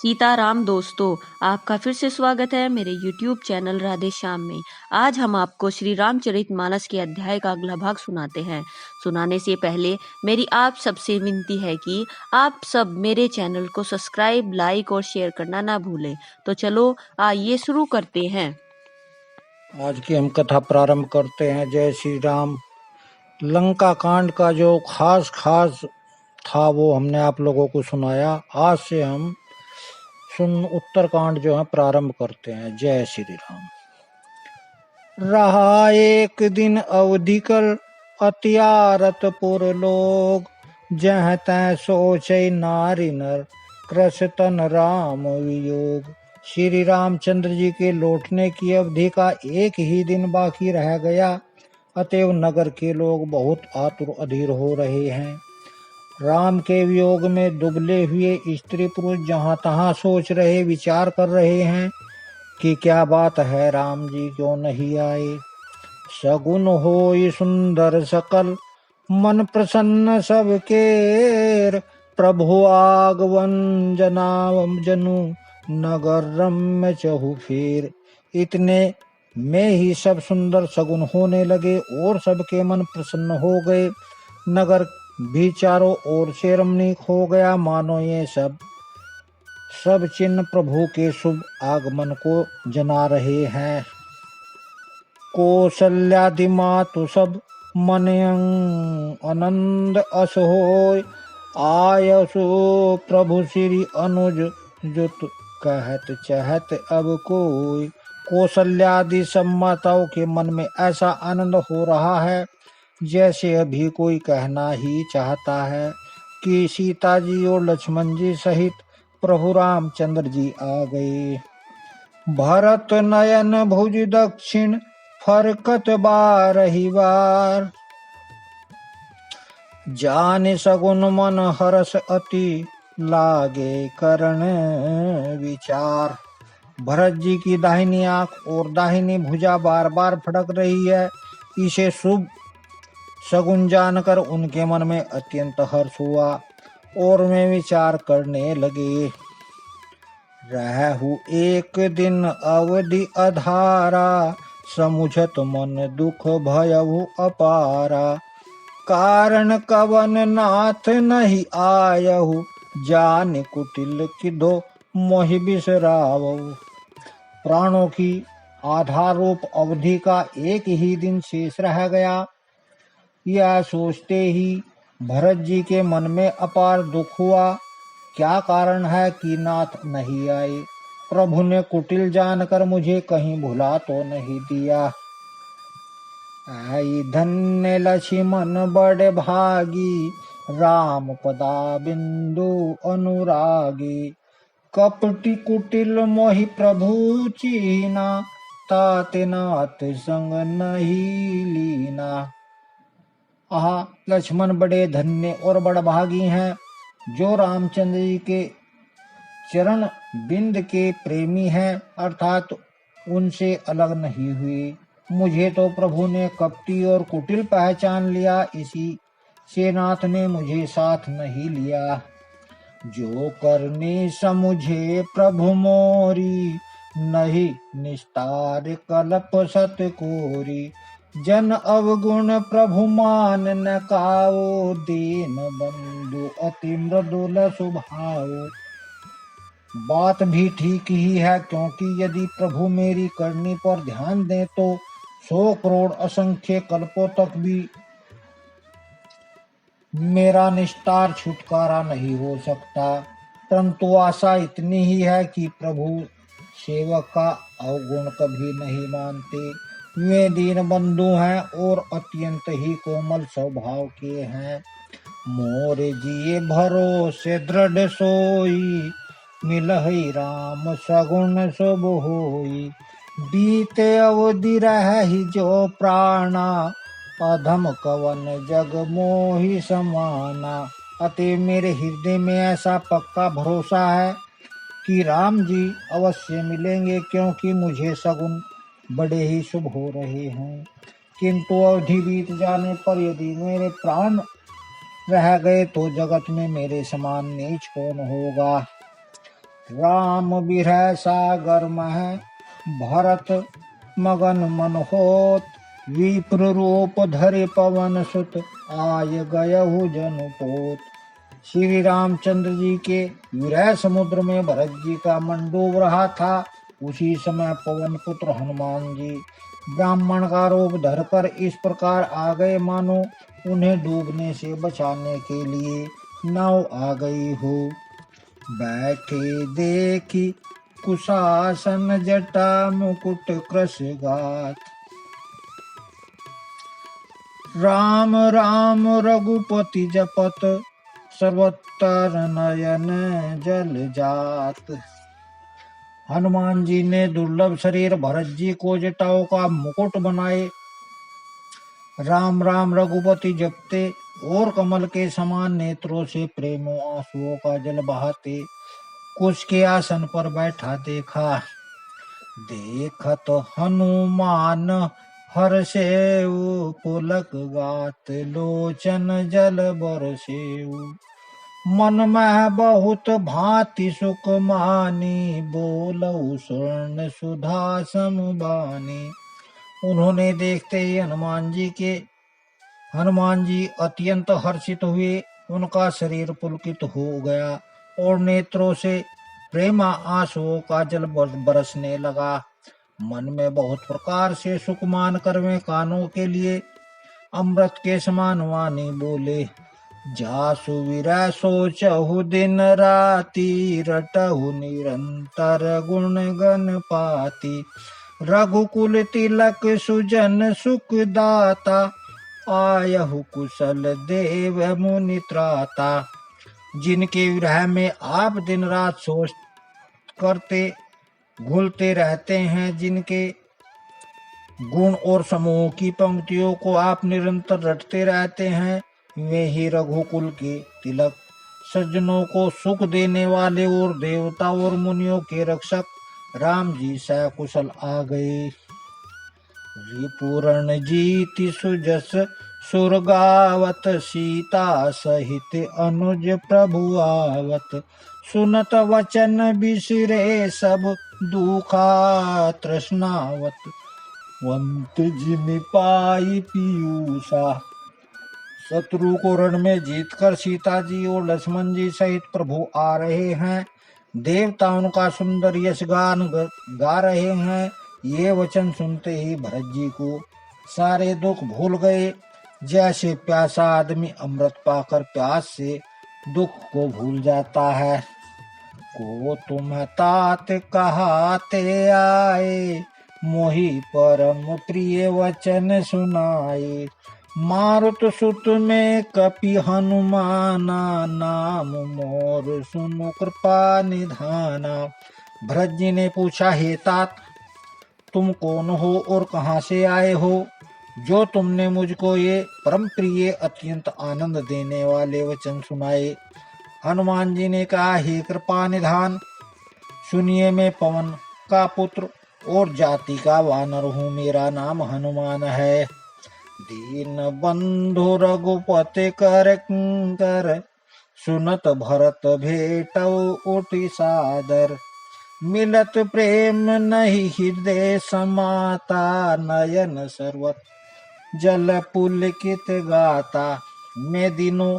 सीताराम दोस्तों, आपका फिर से स्वागत है मेरे YouTube चैनल राधे श्याम में। आज हम आपको श्री रामचरितमानस के अध्याय का अगला भाग सुनाते हैं। सुनाने से पहले मेरी आप सबसे विनती है कि आप सब मेरे चैनल को सब्सक्राइब, लाइक और शेयर करना ना भूलें। तो चलो आइए शुरू करते हैं। आज की हम कथा प्रारंभ करते हैं। जय श्री राम। लंका कांड का जो खास था वो हमने आप लोगों को सुनाया। आज से हम उत्तरकांड जो है प्रारंभ करते हैं। जय श्री राम। रहा एक दिन अवधिकल अत्यारत पुर लोग, जह तै सोचे नारी नर कृष तन राम वियोग। श्री रामचंद्र जी के लौटने की अवधि का एक ही दिन बाकी रह गया, अतएव नगर के लोग बहुत आतुर अधीर हो रहे हैं। राम के वियोग में दुबले हुए स्त्री पुरुष जहाँ तहाँ सोच रहे, विचार कर रहे हैं कि क्या बात है, राम जी क्यों नहीं आए। सगुन होई सुंदर सकल, मन प्रसन्न सबके। प्रभु आगवन जनु, नगर रम्य चहु फेर। इतने में ही सब सुंदर सगुन होने लगे और सबके मन प्रसन्न हो गए। नगर भी चारों ओर से रमणीक हो गया, मानो ये सब चिन्ह प्रभु के शुभ आगमन को जना रहे हैं। कौशल्यादि मातु सब मनयं आनंद अस होय, आयसु प्रभु श्री अनुज जुत कहत चहत अब कोई। कौशल्यादि सब माताओं के मन में ऐसा आनंद हो रहा है जैसे अभी कोई कहना ही चाहता है कि सीता जी और लक्ष्मण जी सहित प्रभु रामचंद्र जी आ गए। भरत नयन भुज दक्षिण, फरकत बारही बार। जान सगुन मन हरस अति, लागे करण विचार। भरत जी की दाहिनी आंख और दाहिनी भुजा बार बार फड़क रही है। इसे शुभ सगुन जानकर उनके मन में अत्यंत हर्ष हुआ और वे विचार करने लगे। रहु एक दिन अवधि अधारा, समुझत मन दुख भयहु अपारा। कारण कवन नाथ नहीं आयहु, जान कुटिल किधो मोहि बिसरावहु। प्राणों की आधार रूप अवधि का एक ही दिन शेष रह गया। यह सोचते ही भरत जी के मन में अपार दुख हुआ। क्या कारण है कि नाथ नहीं आए? प्रभु ने कुटिल जानकर मुझे कहीं भुला तो नहीं दिया। आई धन्य लक्ष्मण बड़े भागी, राम पदा बिंदु अनुरागी। कपटी कुटिल मोहि प्रभु चीना, ताते नाथ संग नहीं लीना। आहा, लक्ष्मण बड़े धन्य और बड़भागी हैं जो रामचंद्र जी के चरण बिंद के प्रेमी हैं, अर्थात उनसे अलग नहीं हुए। मुझे तो प्रभु ने कपटी और कुटिल पहचान लिया, इसी से नाथ ने मुझे साथ नहीं लिया। जो करनी समुझे प्रभु मोरी, नहीं निस्तार कल्प सत कोरी। जन अवगुण प्रभु मान न काओ, दीन बंधु अति मृदुल स्वभाव। बात भी ठीक ही है, क्योंकि यदि प्रभु मेरी करनी पर ध्यान दें तो 100 करोड़ असंख्य कल्पों तक भी मेरा निस्तार छुटकारा नहीं हो सकता। परंतु आशा इतनी ही है कि प्रभु सेवक का अवगुण कभी नहीं मानते। वे दीन बंधु हैं और अत्यंत ही कोमल स्वभाव के हैं। मोर जिए भरोसे दृढ़ सोई, मिलहि राम सगुन शुभ होई। बीते अवधि रहि जो प्राणा, अधम कवन जग मोहि समाना। अतः मेरे हृदय में ऐसा पक्का भरोसा है कि राम जी अवश्य मिलेंगे, क्योंकि मुझे सगुन बड़े ही शुभ हो रहे हैं। किंतु अवधि बीत जाने पर यदि मेरे प्राण रह गए तो जगत में मेरे समान नीच कौन होगा। राम बिरह सागर मह भरत मगन मन होत, विप्र रूप धरे पवन सुत, आय गयहु जनु पोत। श्री रामचंद्र जी के विरह समुद्र में भरत जी का मन डूब रहा था। उसी समय पवन पुत्र हनुमान जी ब्राह्मण का रूप धरकर इस प्रकार आ गए मानो उन्हें डूबने से बचाने के लिए नाव आ गई हो। बैठे देखी कुशासन जटा मुकुट कृष गात, राम राम रघुपति जपत, सर्वत्र नयन जल जात। हनुमान जी ने दुर्लभ शरीर भरत जी को जटाओं का मुकुट बनाए, राम राम रघुपति जपते और कमल के समान नेत्रों से प्रेमों आंसुओं का जल बहाते कुश के आसन पर बैठा देखा। देखत हनुमान हर्षेउ, पुलक गात लोचन जल बरसेउ। मन में बहुत भांति सुख मानी, बोलऊ स्वर्ण सुधा समबानी। उन्होंने देखते ही हनुमान जी अत्यंत हर्षित हुए। उनका शरीर पुलकित हो गया और नेत्रों से प्रेमा आंसुओं का जल बरसने लगा। मन में बहुत प्रकार से सुख मान कर वे कानों के लिए अमृत के समान वाणी बोले। जासु विरह सोचहु दिन राति, रटहु निरंतर गुण गण पाति। रघुकुल तिलक सुजन सुख दाता, आयहु कुशल देव मुनि त्राता। जिनके विरह में आप दिन रात सोच करते घुलते रहते हैं, जिनके गुण और समूह की पंक्तियों को आप निरंतर रटते रहते हैं, वे ही रघुकुल के तिलक, सज्जनों को सुख देने वाले और देवता और मुनियों के रक्षक राम जी सकुशल आ गए। रिपुरण जीति सुजस सुर गावत, सीता सहित अनुज प्रभु आवत। सुनत वचन बिसरे सब, दुखा तृष्णावत। वंत जिमि पाई पीयूषा। शत्रु को रण में जीतकर सीता जी और लक्ष्मण जी सहित प्रभु आ रहे हैं। देवता उनका सुंदर यश गान गा रहे हैं। ये वचन सुनते ही भरत जी को सारे दुख भूल गए। जैसे प्यासा आदमी अमृत पाकर प्यास से दुख को भूल जाता है। को तुम तात कहाते आए, मोहि परम प्रिय वचन सुनाए। मारुत सुत में कपि हनुमाना, नाम मोर सुनु कृपा निधाना। भरत जी ने पूछा, हे तात, तुम कौन हो और कहाँ से आए हो, जो तुमने मुझको ये परम प्रिय अत्यंत आनंद देने वाले वचन सुनाए। हनुमान जी ने कहा, हे कृपा निधान, सुनिए, मैं पवन का पुत्र और जाति का वानर हूँ। मेरा नाम हनुमान है। दीन बंधु रघुपति कर किंकर, सुनत भरत भेटऊ उठि सादर। मिलत प्रेम नहीं हृदय समाता, नयन सर्वत जल पुलकित गाता। मैं दीनों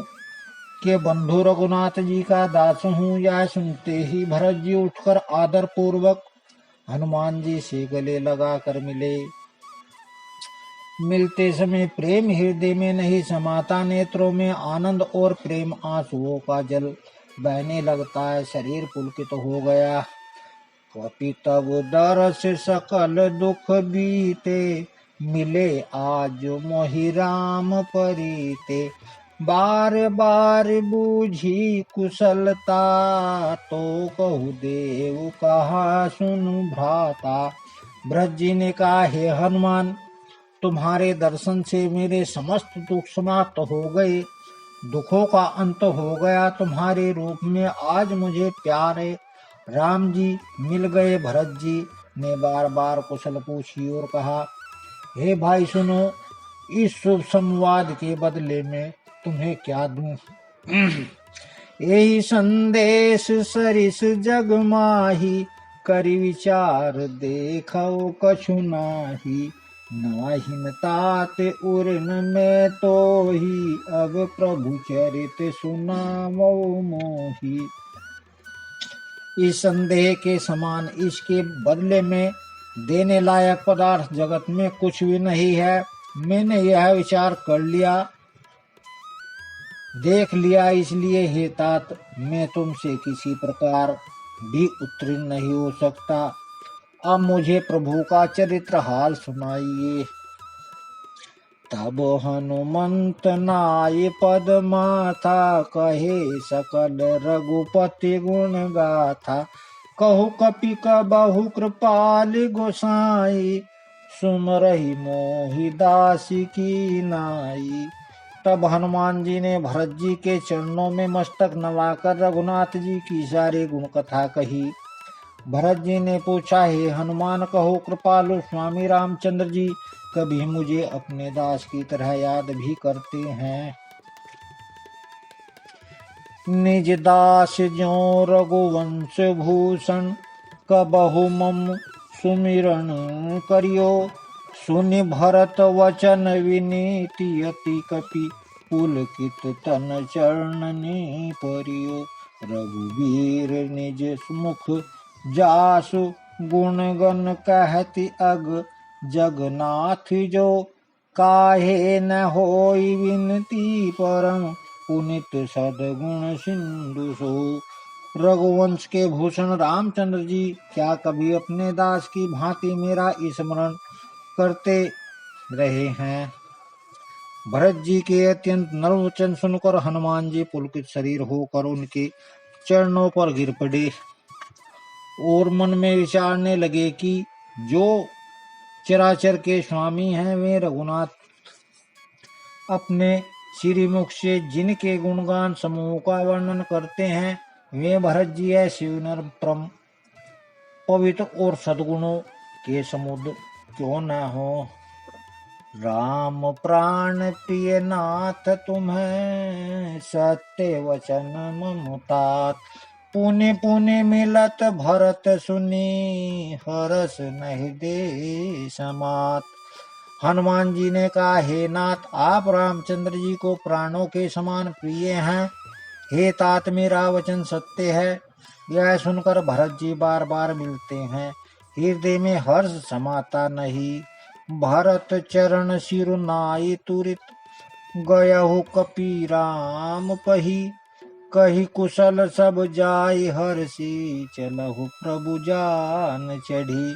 के बंधु रघुनाथ जी का दास हूँ। यह सुनते ही भरत जी उठकर आदर पूर्वक हनुमान जी से गले लगा कर मिले। मिलते समय प्रेम हृदय में नहीं समाता, नेत्रों में आनंद और प्रेम आंसुओं का जल बहने लगता है। शरीर पुलकित हो गया। कपि तब दरस सकल दुख बीते, मिले आज मोहि राम परीते। बार बार बूझी कुशलता, तो कहु देव कहा सुनु भ्राता। भरत जी ने कहा, हे हनुमान, तुम्हारे दर्शन से मेरे समस्त दुख समाप्त हो गए, दुखों का अंत हो गया। तुम्हारे रूप में आज मुझे प्यार है। राम जी मिल गए। भरत जी ने बार बार कुशल पूछी और कहा, हे भाई सुनो, इस शुभ संवाद के बदले में तुम्हें क्या दूं। यही संदेश सरिस जग माही, करि विचार देखो कछु नाही। नाहिन तात उरन में तो ही, अब प्रभु चरित सुनावो मोही। इस संदेह के समान इसके बदले में देने लायक पदार्थ जगत में कुछ भी नहीं है। मैंने यह विचार कर लिया, देख लिया, इसलिए हे तात मैं तुमसे किसी प्रकार भी उत्तीर्ण नहीं हो सकता। अब मुझे प्रभु का चरित्र हाल सुनाइए। तब हनुमंत नाय पद माथा, कहे सकल रघुपति गुण गाथा। कहु कपि बहु कृपाल गोसाई, सुमरहि मोहि दासी की नाई। तब हनुमान जी ने भरत जी के चरणों में मस्तक नवाकर रघुनाथ जी की सारी गुण कथा कही। भरत जी ने पूछा, हे हनुमान, कहो कृपालु स्वामी रामचंद्र जी कभी मुझे अपने दास की तरह याद भी करते हैं? निज दास ज्यों रघुवंश भूषण, कबहु मम सुमिरन करियो। सुनि भरत वचन विनीति, अति कपि पुलकित तन चरणनि परियो। रघुवीर निज मुख जासु, गुण गण कहति अग जगन्नाथ जो। काहे न होई विनती परम, पुनित सदगुण सिंधु सो। रघुवंश के भूषण रामचंद्र जी क्या कभी अपने दास की भांति मेरा स्मरण करते रहे हैं? भरत जी के अत्यंत नर्म वचन सुनकर हनुमान जी पुलकित शरीर होकर उनके चरणों पर गिर पड़े और मन में विचारने लगे कि जो चराचर के स्वामी हैं वे रघुनाथ अपने श्रीमुख से जिनके गुणगान समूह का वर्णन करते हैं, वे भरत जी ऐसे परम पवित्र और सद्गुणों के समुद्र क्यों न हो। राम प्राण प्रिय नाथ तुम्हें, सत्य वचन ममुतात। पुने पुने मिलत भरत सुनी, हरस नहीं दे समात। हनुमान जी ने कहा, हे नाथ, आप रामचंद्र जी को प्राणों के समान प्रिय हैं। हे तात, मेरा वचन सत्य है। यह सुनकर भरत जी बार बार मिलते हैं, हृदय में हर्ष समाता नहीं। भरत चरण सिरु नाई तुरित, गयहु कपि राम पही। कही कुशल सब जाय हर्षि, चलहु प्रभु जान चढ़ी।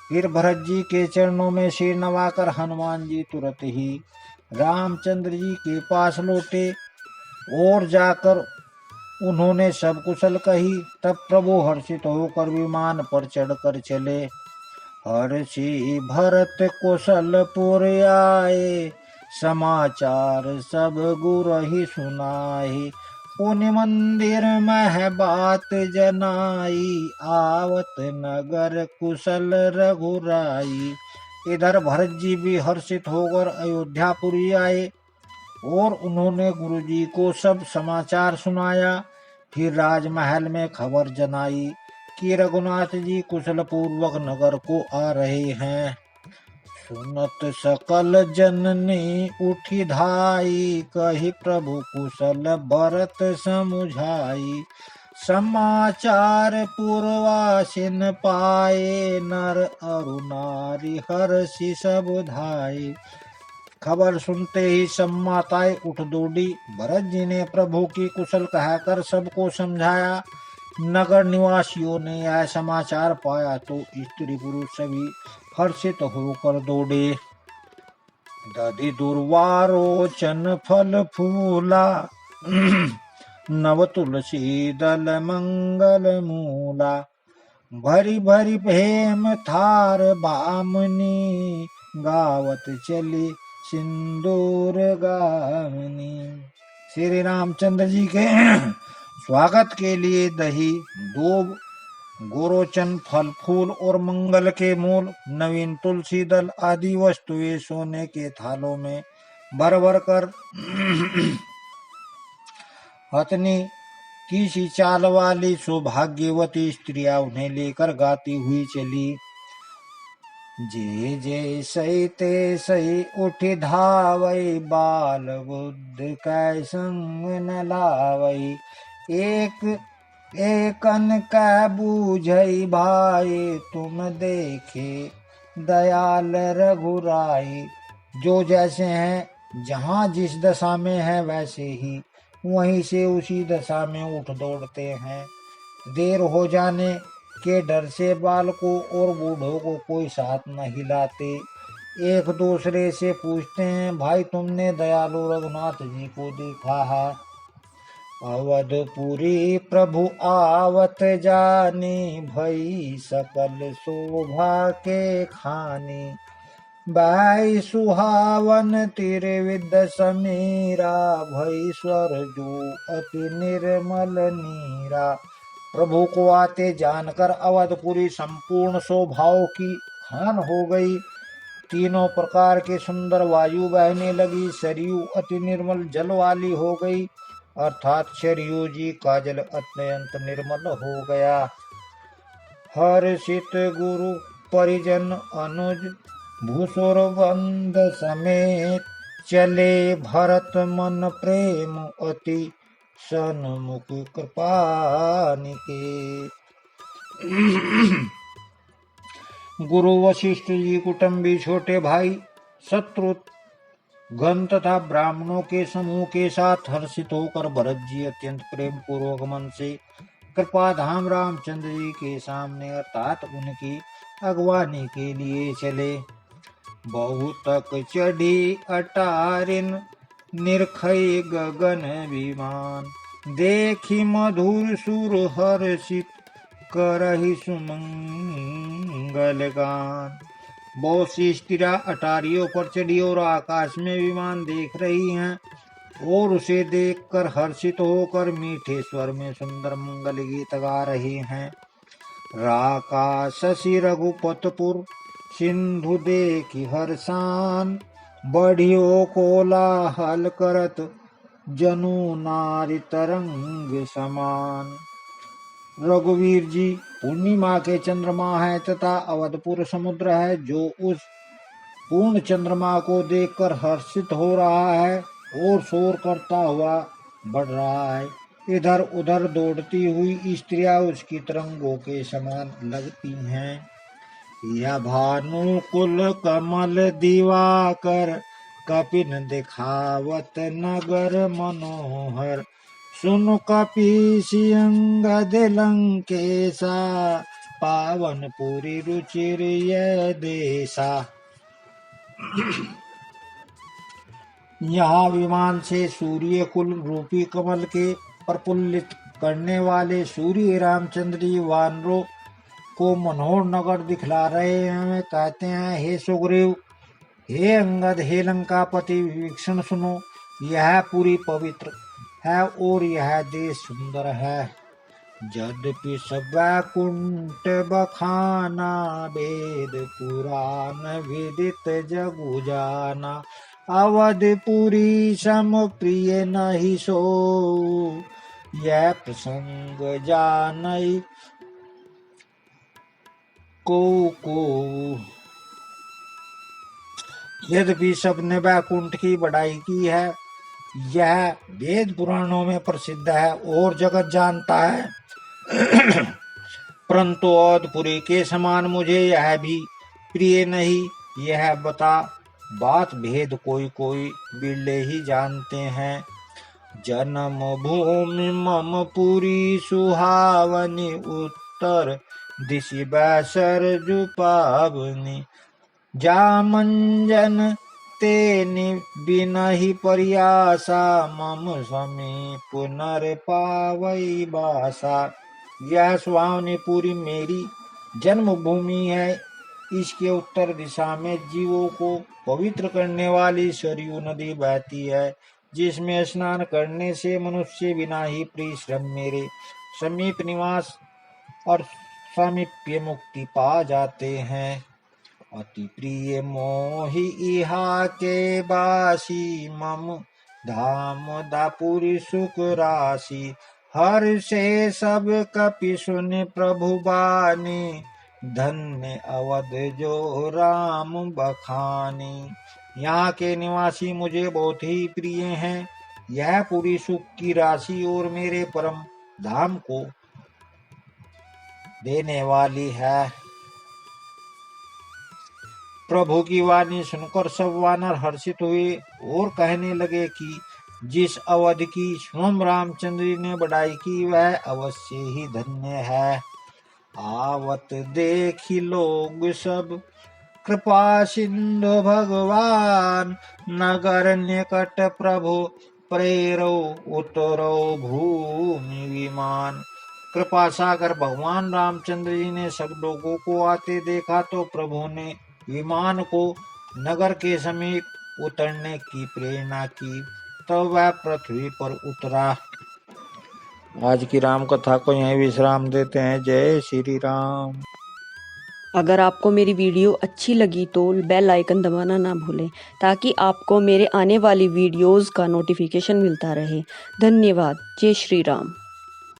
फिर भरत जी के चरणों में सिर नवाकर हनुमान जी तुरंत ही रामचंद्र जी के पास लौटे और जाकर उन्होंने सब कुशल कही। तब प्रभु हर्षित होकर विमान पर चढ़कर चले। हर्षि भरत कुशलपुर आए, समाचार सब गुरहि सुनाए। पुण्य मंदिर मह बात जनाई, आवत नगर कुशल रघुराई। इधर भरत जी भी हर्षित होकर अयोध्यापुरी आए और उन्होंने गुरु जी को सब समाचार सुनाया। फिर राजमहल में खबर जनाई कि रघुनाथ जी कुशल पूर्वक नगर को आ रहे हैं। सुनत सकल जननी उठी धाई, कही प्रभु कुशल भरत समुझाई। समाचार पूर्वासिन पाए, नर अरु नारी हर्षि सब धाई। खबर सुनते ही सब माताएं उठ दौड़ी। भरत जी ने प्रभु की कुशल कहकर सबको समझाया। नगर निवासियों ने यह समाचार पाया तो स्त्री पुरुष सभी हर्षित होकर दौड़े। दधि दुर्वारोचन फल फूला, नव तुलसी दल मंगल मूला। भरी भरी भेम थार बामनी, गावत चली सिंदूर गावनी। श्री रामचंद्र जी के स्वागत के लिए दही, दूब, गोरोचन, फल फूल और मंगल के मूल, नवीन तुलसी दल आदि वस्तुएं सोने के थालों में भर भर कर हथनी किसी चाल वाली सौभाग्यवती स्त्रियां उन्हें लेकर गाती हुई चली। जे जे सही ते सही उठ धावई, बाल बुद्ध कै संग न लावई। एक एकन कै बूझई भाई, तुम देखे दयाल रघुराई। जो जैसे हैं, जहाँ जिस दशा में है वैसे ही वहीं से उसी दशा में उठ दौड़ते हैं। देर हो जाने के डर से बालकों और बूढ़ों को कोई साथ नहीं लाते। एक दूसरे से पूछते हैं, भाई तुमने दयालु रघुनाथ जी को देखा है? अवधपुरी प्रभु आवत जानी, भई सकल शोभा के खानी। बाई सुहावन त्रिविध समीरा, भई स्वर जो अति निर्मल नीरा। प्रभु को आते जानकर अवधपुरी संपूर्ण शोभाओं की खान हो गई। तीनों प्रकार के सुंदर वायु बहने लगी। सरयू अति निर्मल जल वाली हो गई, अर्थात सरयू जी का जल अत्यंत निर्मल हो गया। हर्षित गुरु परिजन अनुज, भूसुर बंद समेत, चले भरत मन प्रेम अति, सन्मुख कृपा निकेत। गुरु वशिष्ठ जी कुटुंबी छोटे भाई शत्रुघ्न तथा ब्राह्मणों के समूह के साथ हर्षित होकर भरत जी अत्यंत प्रेम पूर्वक मन से कृपा धाम रामचंद्र जी के सामने अर्थात उनकी अगवानी के लिए चले। बहुतक चढ़ी अटारिन, निरखई गगन विमान। देखी मधुर सुर हर्षित, करहि सुमंगल गान। बहुत सी स्त्रियां अटारियों पर चढ़ी और आकाश में विमान देख रही हैं और उसे देखकर हर्षित होकर मीठे स्वर में सुंदर मंगल गीत गा रही हैं। राका शशि रघुपतपुर, सिंधु देखी हर्षान। बढ़ियो कोलाहल करत, जनु नारी तरंग समान। रघुवीर जी पूर्णिमा के चंद्रमा है तथा अवधपुर समुद्र है, जो उस पूर्ण चंद्रमा को देखकर हर्षित हो रहा है और शोर करता हुआ बढ़ रहा है। इधर उधर दौड़ती हुई स्त्रियां उसकी तरंगों के समान लगती हैं। या भानु कुल कमल दिवाकर, कपिन दिखावत नगर मनोहर। सुन कपीसी अंगद लंकेशा, पावन पुरी रुचिर यह देशा। यहाँ विमान से सूर्य कुल रूपी कमल के प्रफुल्लित करने वाले सूर्य रामचंद्र जी वानरों को मनोहर नगर दिखला रहे हैं। कहते हैं, हे सुग्रीव, हे अंगद, हे लंकापति विभीषण, सुनो, यह पूरी पवित्र है और यह देश सुंदर है। यद्यपि सब वैकुंठ बखाना, वेद पुराण विदित जगु जाना। अवधपुरी सम प्रिय नहीं सो, यह प्रसंग जानई को। यद्यपि सबने वैकुंठ की बढ़ाई की है, यह वेद पुराणों में प्रसिद्ध है और जगत जानता है, परंतु अवधपुरी के समान मुझे यह भी प्रिय नहीं। यह बता बात भेद कोई कोई बिरले ही जानते हैं। जन्म भूमि मम पुरी सुहावनी, उत्तर दिशि बैसर जुपावनी। जामंजन तेनि बिनहि परियासा, मम समीप नर पावई बासा। यह सुहावनी पुरी मेरी जन्मभूमि है। इसके उत्तर दिशा में जीवों को पवित्र करने वाली सरयू नदी बहती है, जिसमें स्नान करने से मनुष्य बिना ही परिश्रम मेरे समीप निवास और सामीप्य मुक्ति पा जाते हैं। अति प्रिय मोहि इहा के बासी, मम धाम दापुरी सुख राशि। हर से सब कपि सुनि प्रभु बानी, धन्य अवध जो राम बखानी। यहाँ के निवासी मुझे बहुत ही प्रिय हैं। यह पूरी सुख की राशि और मेरे परम धाम को देने वाली है। प्रभु की वाणी सुनकर सब वानर हर्षित हुए और कहने लगे कि जिस अवध की स्वयं रामचंद्र जी ने बढ़ाई की वह अवश्य ही धन्य है। आवत देखी लोग सब कृपा सिंधु भगवान, नगर निकट प्रभु प्रेरो उतरो भूमि विमान। कृपा सागर भगवान रामचंद्र जी ने सब लोगों को आते देखा तो प्रभु ने विमान को नगर के समीप उतरने की प्रेरणा की, तब वह पृथ्वी पर उतरा। आज की राम कथा को यहीं विश्राम देते हैं। जय श्री राम। अगर आपको मेरी वीडियो अच्छी लगी तो बेल आइकन दबाना ना भूलें ताकि आपको मेरे आने वाली वीडियोस का नोटिफिकेशन मिलता रहे। धन्यवाद। जय श्री राम।